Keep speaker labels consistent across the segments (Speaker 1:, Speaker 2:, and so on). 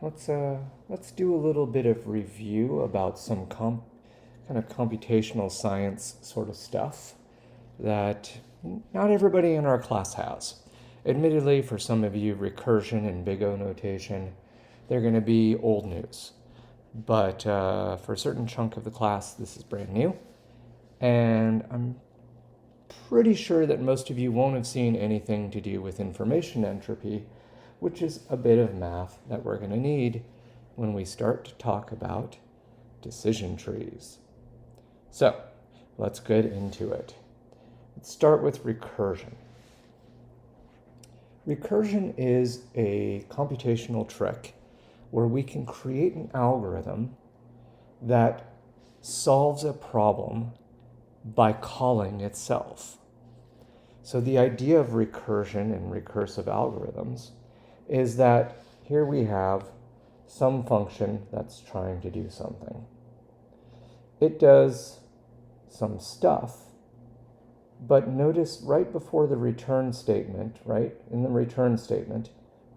Speaker 1: Let's do a little bit of review about some kind of computational science sort of stuff that not everybody in our class has. Admittedly, for some of you, recursion and Big-0 notation, they're going to be old news. But for a certain chunk of the class, this is brand new. And I'm pretty sure that most of you won't have seen anything to do with information entropy, which is a bit of math that we're going to need when we start to talk about decision trees. So let's get into it. Let's start with recursion. Recursion is a computational trick where we can create an algorithm that solves a problem by calling itself. So the idea of recursion and recursive algorithms is that here we have some function that's trying to do something. It does some stuff, but notice right before the return statement, right, in the return statement,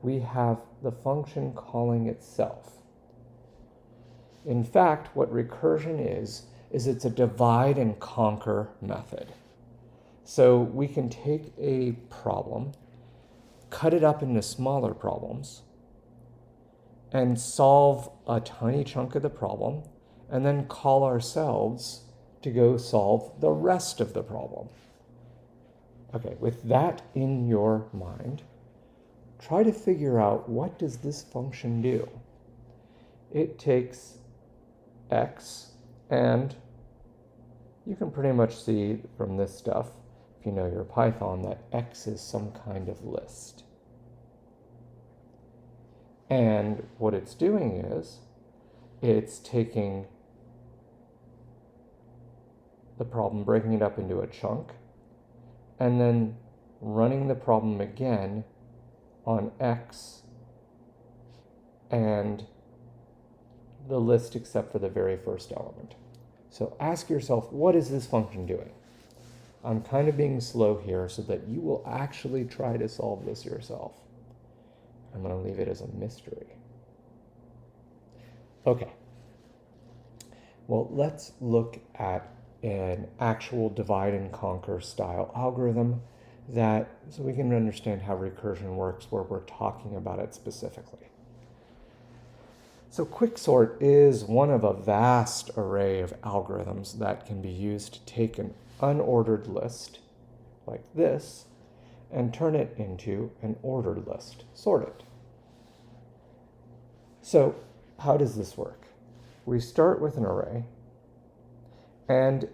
Speaker 1: we have the function calling itself. In fact, what recursion is it's a divide and conquer method. So we can take a problem, cut it up into smaller problems, and solve a tiny chunk of the problem, and then call ourselves to go solve the rest of the problem. Okay, with that in your mind, try to figure out, what does this function do? It takes x, and you can pretty much see from this stuff, if you know your Python, that x is some kind of list. And what it's doing is, it's taking the problem, breaking it up into a chunk, and then running the problem again on x and the list except for the very first element. So ask yourself, what is this function doing? I'm kind of being slow here so that you will actually try to solve this yourself. I'm going to leave it as a mystery. Okay. Well, let's look at an actual divide and conquer style algorithm so we can understand how recursion works, where we're talking about it specifically. So quicksort is one of a vast array of algorithms that can be used to take an unordered list like this and turn it into an ordered list, sort it. So how does this work? We start with an array, and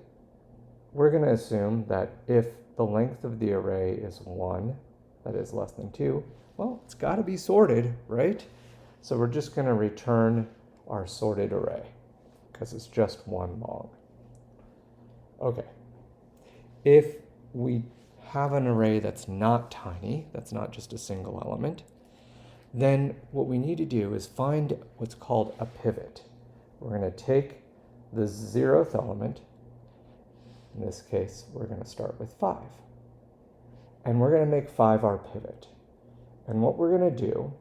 Speaker 1: we're going to assume that if the length of the array is 1, that is less than 2, well, it's got to be sorted, right? So we're just going to return our sorted array because it's just 1 long. Okay. If we have an array that's not tiny, that's not just a single element, then what we need to do is find what's called a pivot. We're going to take the 0th element. In this case, we're going to start with 5. And we're going to make 5 our pivot. And what we're going to do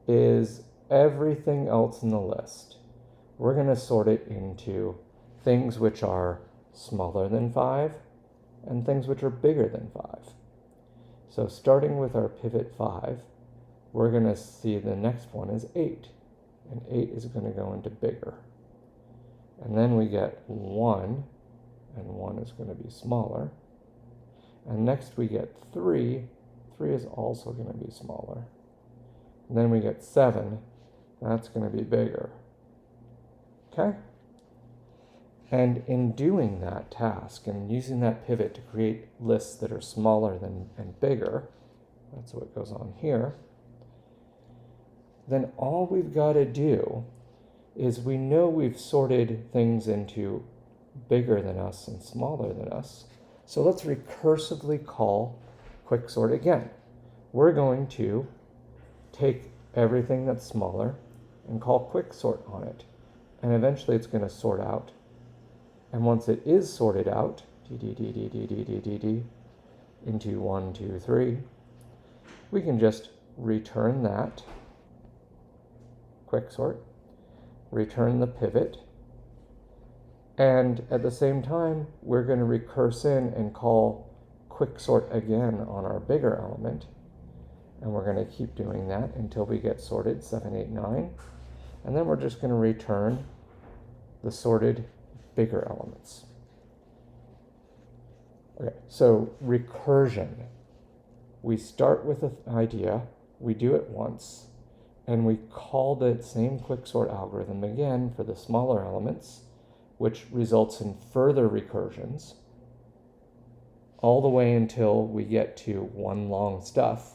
Speaker 1: is everything else in the list, we're going to sort it into things which are smaller than 5 and things which are bigger than 5. So starting with our pivot 5, we're going to see the next one is 8. And 8 is going to go into bigger. And then we get 1, and 1 is going to be smaller. And next we get 3. 3 is also going to be smaller. And then we get 7. That's going to be bigger. Okay? And in doing that task and using that pivot to create lists that are smaller and bigger, that's what goes on here, then all we've got to do is, we know we've sorted things into bigger than us and smaller than us. So let's recursively call quicksort again. We're going to take everything that's smaller and call quicksort on it. And eventually it's going to sort out. And once it is sorted out, into 1, 2, 3, we can just return that quicksort, return the pivot, and at the same time, we're going to recurse in and call quicksort again on our bigger element. And we're going to keep doing that until we get sorted 7, 8, 9. And then we're just going to return the sorted bigger elements. Okay, so recursion. We start with an idea, we do it once, and we call the same quicksort algorithm again for the smaller elements, which results in further recursions, all the way until we get to one long stuff,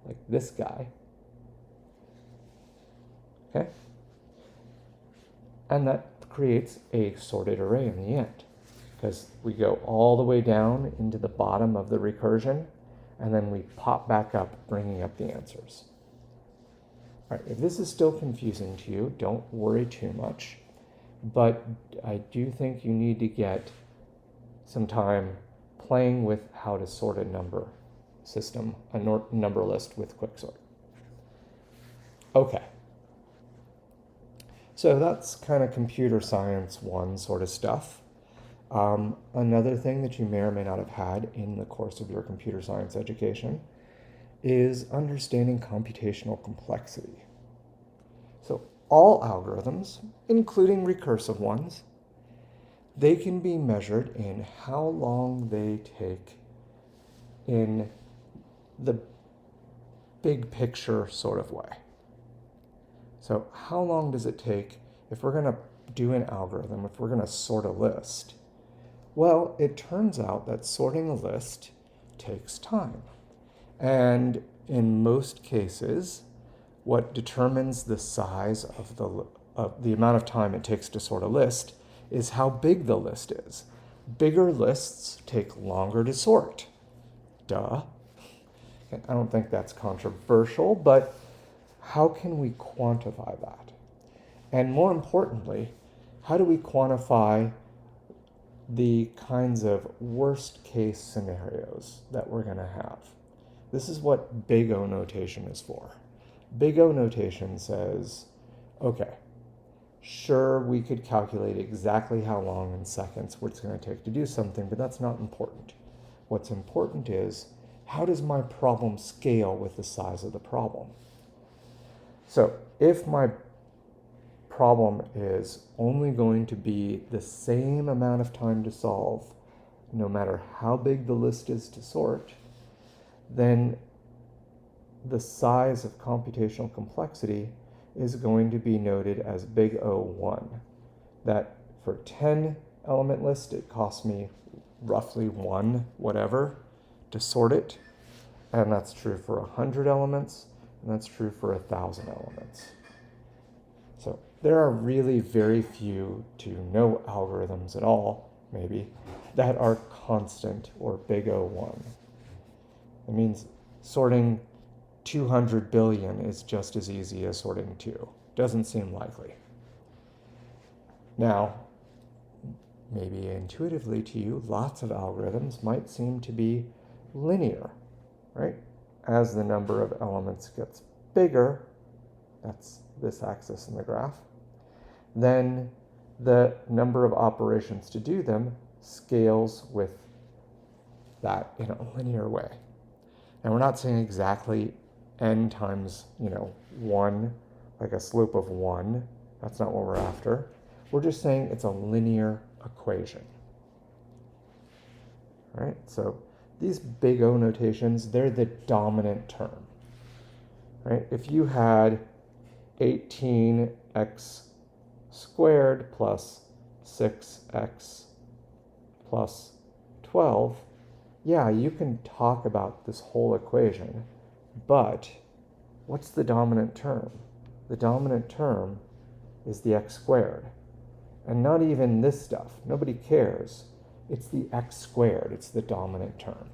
Speaker 1: like this guy. Okay? And that creates a sorted array in the end, because we go all the way down into the bottom of the recursion, and then we pop back up, bringing up the answers. All right, if this is still confusing to you, don't worry too much, but I do think you need to get some time playing with how to sort a number system, a number list with quicksort. Okay. So that's kind of computer science 1 sort of stuff. Another thing that you may or may not have had in the course of your computer science education is understanding computational complexity. So all algorithms, including recursive ones, they can be measured in how long they take in the big picture sort of way. So how long does it take if we're going to do an algorithm, if we're going to sort a list? Well, it turns out that sorting a list takes time. And in most cases, what determines the size of the amount of time it takes to sort a list is how big the list is. Bigger lists take longer to sort. Duh. I don't think that's controversial, but how can we quantify that? And more importantly, how do we quantify the kinds of worst case scenarios that we're going to have? This is what Big-0 notation is for. Big-0 notation says, okay, sure, we could calculate exactly how long in seconds it's going to take to do something, but that's not important. What's important is, how does my problem scale with the size of the problem? So if my problem is only going to be the same amount of time to solve, no matter how big the list is to sort, then the size of computational complexity is going to be noted as Big-0 That for 10 element list, it costs me roughly 1 whatever to sort it. And that's true for 100 elements, and that's true for 1,000 elements. So there are really very few to no algorithms at all, maybe, that are constant or Big-0 It means sorting 200 billion is just as easy as sorting 2. Doesn't seem likely. Now, maybe intuitively to you, lots of algorithms might seem to be linear, right? As the number of elements gets bigger, that's this axis in the graph, then the number of operations to do them scales with that in a linear way. And we're not saying exactly n times, 1, like a slope of 1. That's not what we're after. We're just saying it's a linear equation. All right? So these Big-0 notations, they're the dominant term. Right? If you had 18x squared plus 6x plus 12, yeah, you can talk about this whole equation, but what's the dominant term? The dominant term is the x squared. And not even this stuff. Nobody cares. It's the x squared. It's the dominant term.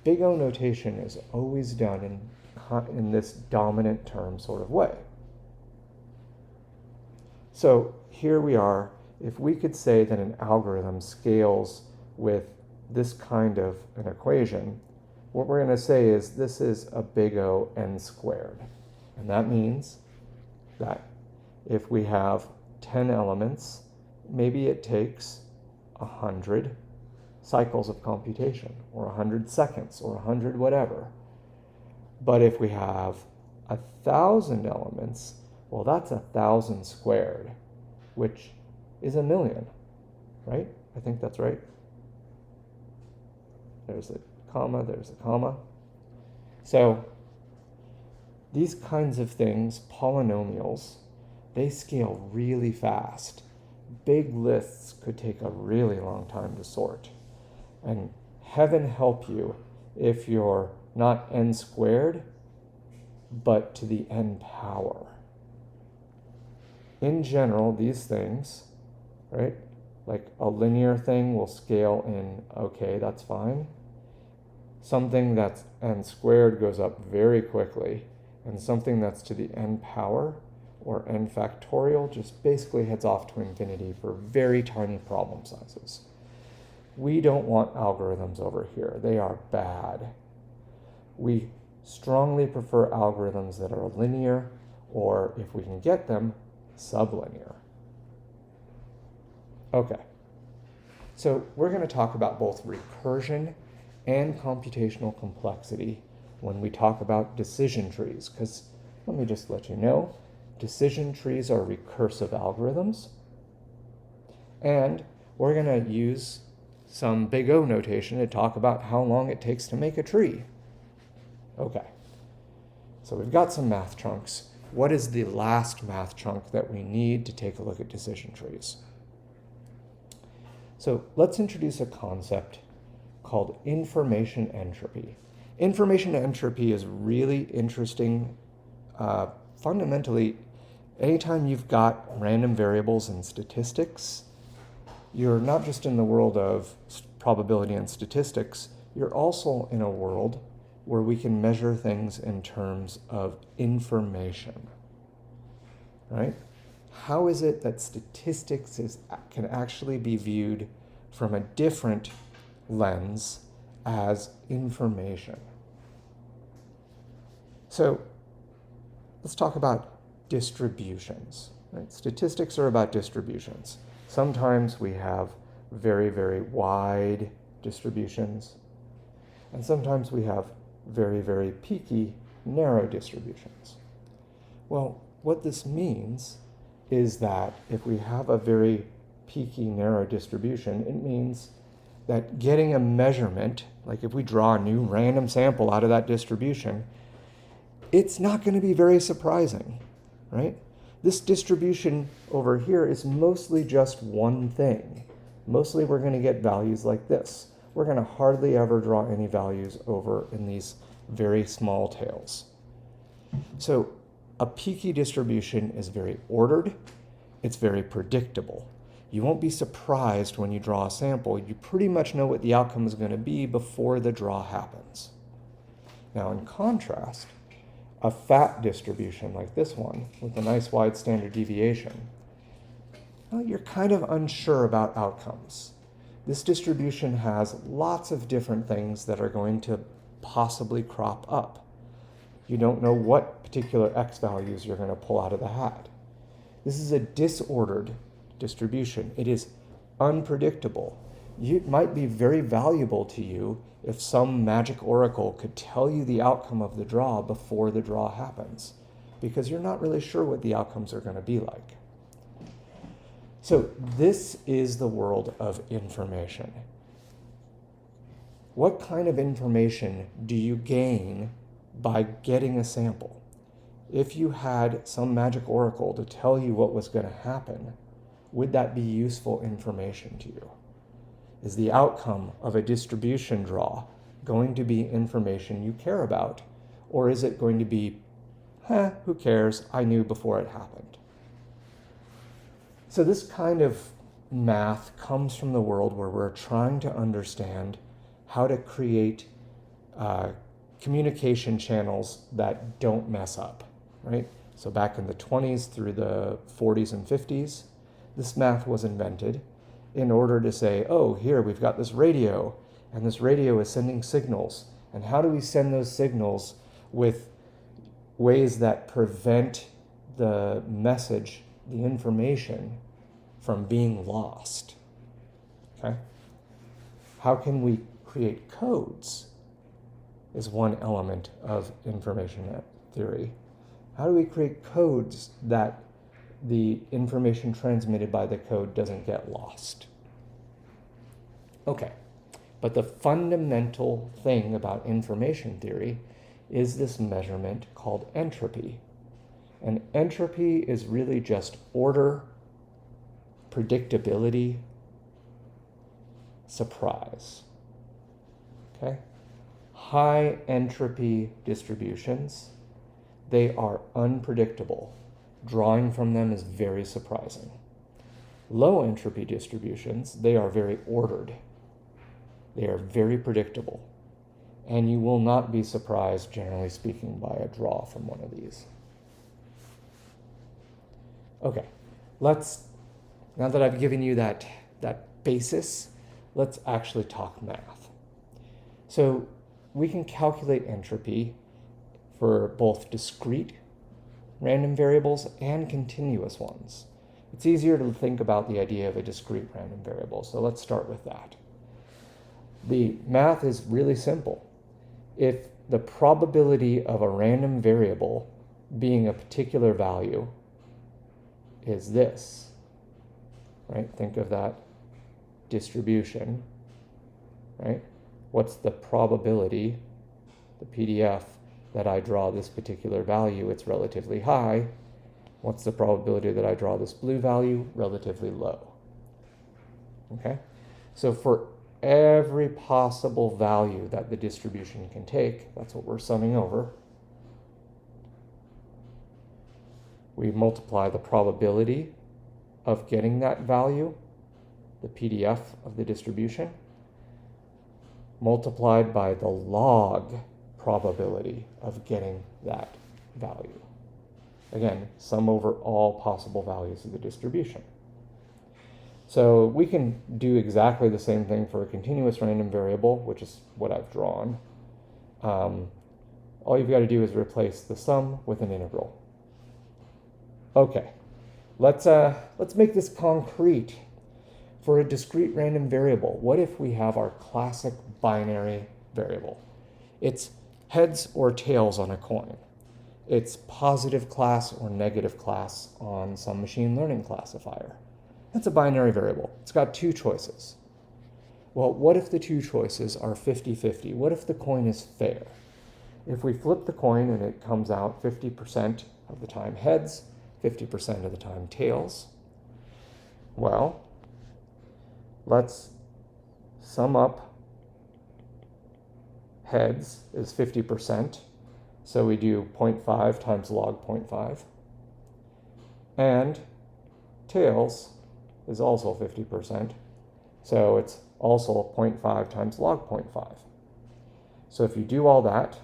Speaker 1: Big-0 notation is always done in this dominant term sort of way. So here we are. If we could say that an algorithm scales with this kind of an equation, what we're going to say is this is a Big-0 n squared. And that means that If we have 10 elements, maybe it takes 100 cycles of computation, or 100 seconds, or 100 whatever. But if we have 1,000 elements, well, that's 1,000 squared, which is 1,000,000, right? I think that's right. There's a comma, there's a comma. So these kinds of things, polynomials, they scale really fast. Big lists could take a really long time to sort. And heaven help you if you're not n squared, but to the n power. In general, these things, right, like a linear thing will scale in, okay, that's fine. Something that's n squared goes up very quickly, and something that's to the n power or n factorial just basically heads off to infinity for very tiny problem sizes. We don't want algorithms over here. They are bad. We strongly prefer algorithms that are linear, or if we can get them, sublinear. Okay, so we're going to talk about both recursion and computational complexity when we talk about decision trees, because let me just let you know, decision trees are recursive algorithms, and we're going to use some Big-0 notation to talk about how long it takes to make a tree. Okay, so we've got some math chunks. What is the last math chunk that we need to take a look at decision trees? So let's introduce a concept called information entropy. Information entropy is really interesting. Fundamentally, anytime you've got random variables in statistics, you're not just in the world of probability and statistics, you're also in a world where we can measure things in terms of information, right? How is it that statistics can actually be viewed from a different lens as information? So let's talk about distributions, right? Statistics are about distributions. Sometimes we have very, very wide distributions, and sometimes we have very, very peaky, narrow distributions. Well, what this means is that if we have a very peaky, narrow distribution, it means that getting a measurement, like if we draw a new random sample out of that distribution, it's not going to be very surprising, right? This distribution over here is mostly just one thing. Mostly we're going to get values like this. We're going to hardly ever draw any values over in these very small tails. So a peaky distribution is very ordered. It's very predictable. You won't be surprised when you draw a sample. You pretty much know what the outcome is going to be before the draw happens. Now, in contrast, a fat distribution like this one with a nice wide standard deviation, well, you're kind of unsure about outcomes. This distribution has lots of different things that are going to possibly crop up. You don't know what particular x values you're going to pull out of the hat. This is a disordered distribution. It is unpredictable. It might be very valuable to you if some magic oracle could tell you the outcome of the draw before the draw happens, because you're not really sure what the outcomes are going to be like. So this is the world of information. What kind of information do you gain by getting a sample? If you had some magic oracle to tell you what was going to happen, would that be useful information to you? Is the outcome of a distribution draw going to be information you care about? Or is it going to be, who cares, I knew before it happened? So this kind of math comes from the world where we're trying to understand how to create communication channels that don't mess up, right? So back in the 20s through the 40s and 50s, this math was invented in order to say, oh, here we've got this radio, and this radio is sending signals. And how do we send those signals with ways that prevent the message the information from being lost. Okay? How can we create codes is one element of information theory. How do we create codes that the information transmitted by the code doesn't get lost? Okay, but the fundamental thing about information theory is this measurement called entropy. And entropy is really just order, predictability, surprise. Okay? High entropy distributions, they are unpredictable. Drawing from them is very surprising. Low entropy distributions, they are very ordered. They are very predictable. And you will not be surprised, generally speaking, by a draw from one of these. Okay, now that I've given you that basis, let's actually talk math. So we can calculate entropy for both discrete random variables and continuous ones. It's easier to think about the idea of a discrete random variable, so let's start with that. The math is really simple. If the probability of a random variable being a particular value is this, right? Think of that distribution, right? What's the probability, the PDF, that I draw this particular value? It's relatively high. What's the probability that I draw this blue value? Relatively low. Okay? So for every possible value that the distribution can take, that's what we're summing over, we multiply the probability of getting that value, the PDF of the distribution, multiplied by the log probability of getting that value. Again, sum over all possible values of the distribution. So we can do exactly the same thing for a continuous random variable, which is what I've drawn. All you've got to do is replace the sum with an integral. Okay, let's make this concrete. For a discrete random variable, what if we have our classic binary variable? It's heads or tails on a coin. It's positive class or negative class on some machine learning classifier. That's a binary variable. It's got two choices. Well, what if the two choices are 50-50? What if the coin is fair? If we flip the coin and it comes out 50% of the time heads, 50% of the time tails, well, let's sum up. Heads is 50%, so we do 0.5 times log 0.5. And tails is also 50%, so it's also 0.5 times log 0.5. So if you do all that,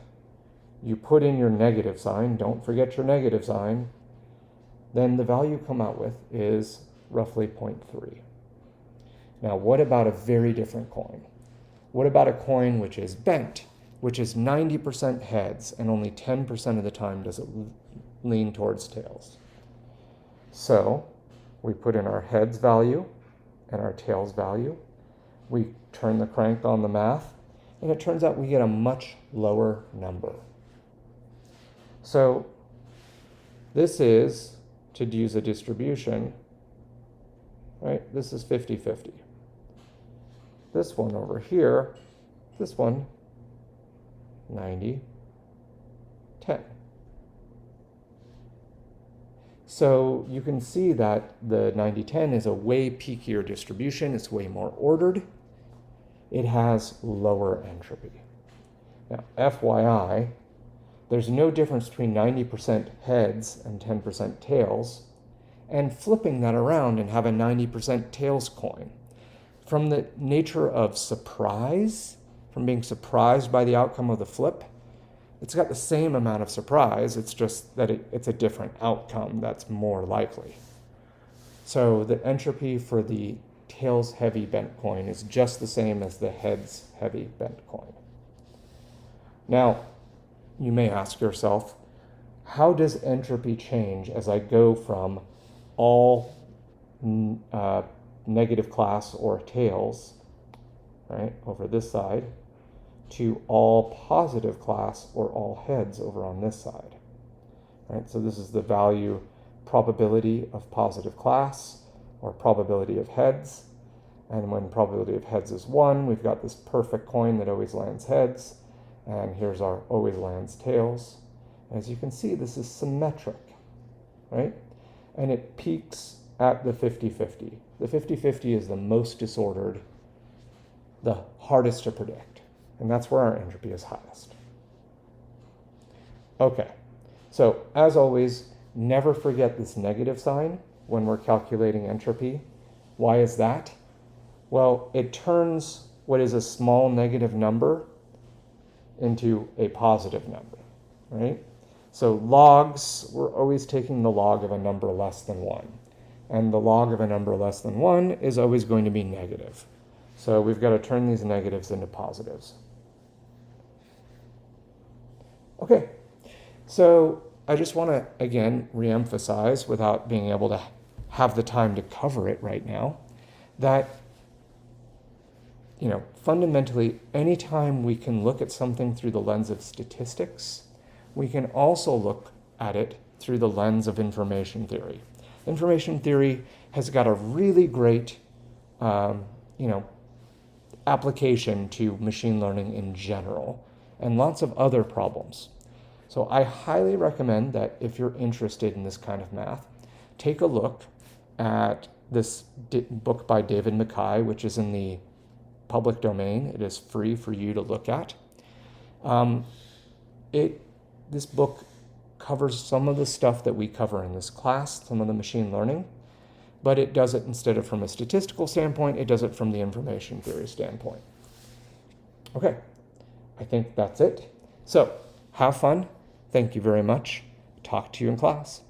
Speaker 1: you put in your negative sign, don't forget your negative sign, then the value you come out with is roughly 0.3. Now, what about a very different coin? What about a coin which is bent, which is 90% heads and only 10% of the time does it lean towards tails? So we put in our heads value and our tails value. We turn the crank on the math, and it turns out we get a much lower number. So this is, to use a distribution, right? This is 50-50. This one over here, this one, 90-10. So you can see that the 90-10 is a way peakier distribution. It's way more ordered. It has lower entropy. Now, FYI, there's no difference between 90% heads and 10% tails, and flipping that around and have a 90% tails coin. From the nature of surprise, from being surprised by the outcome of the flip, it's got the same amount of surprise, it's just that it's a different outcome that's more likely. So the entropy for the tails heavy bent coin is just the same as the heads heavy bent coin. Now, you may ask yourself, how does entropy change as I go from all negative class or tails, right, over this side, to all positive class or all heads over on this side. Right? So this is the value probability of positive class or probability of heads. And when probability of heads is 1, we've got this perfect coin that always lands heads. And here's our always lands tails. As you can see, this is symmetric, right? And it peaks at the 50-50. The 50-50 is the most disordered, the hardest to predict. And that's where our entropy is highest. Okay, so as always, never forget this negative sign when we're calculating entropy. Why is that? Well, it turns what is a small negative number into a positive number, right? So logs, we're always taking the log of a number less than 1. And the log of a number less than 1 is always going to be negative. So we've got to turn these negatives into positives. Okay, so I just want to, again, reemphasize, without being able to have the time to cover it right now, that fundamentally, anytime we can look at something through the lens of statistics, we can also look at it through the lens of information theory. Information theory has got a really great, application to machine learning in general, and lots of other problems. So I highly recommend that if you're interested in this kind of math, take a look at this book by David Mackay, which is in the public domain. It is free for you to look at. This book covers some of the stuff that we cover in this class, some of the machine learning, but it does it instead of from a statistical standpoint, it does it from the information theory standpoint. Okay, I think that's it. So have fun. Thank you very much. Talk to you in class.